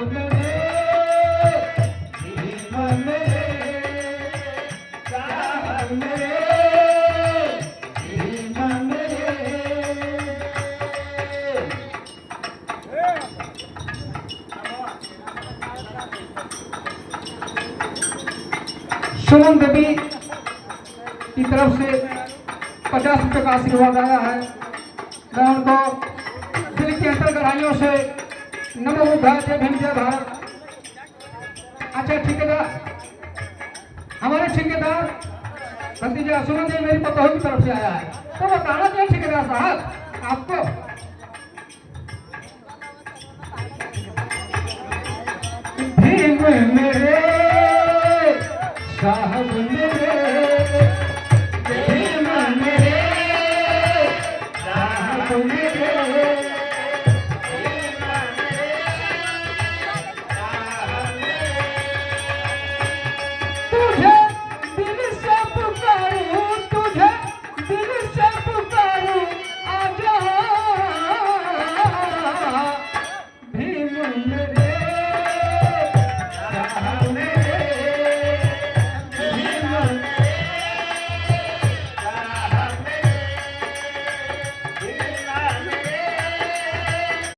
मेरे भीम मेरे साहब मेरे भीम मेरे। सुमन देवी की तरफ से 50 रुपये का आशीर्वाद आया है। मैं उनको दिल के अंतर गहराइयों से नमो बुद्धाय जय भीम जय भारत। अच्छा ठेकेदार, हमारे ठेकेदार भतीजा सुमन देवी मेरी पतोह की तरफ से आया है, तो बताना चाहिए ठेकेदार साहब आपको। भीम मेरे साहब मेरे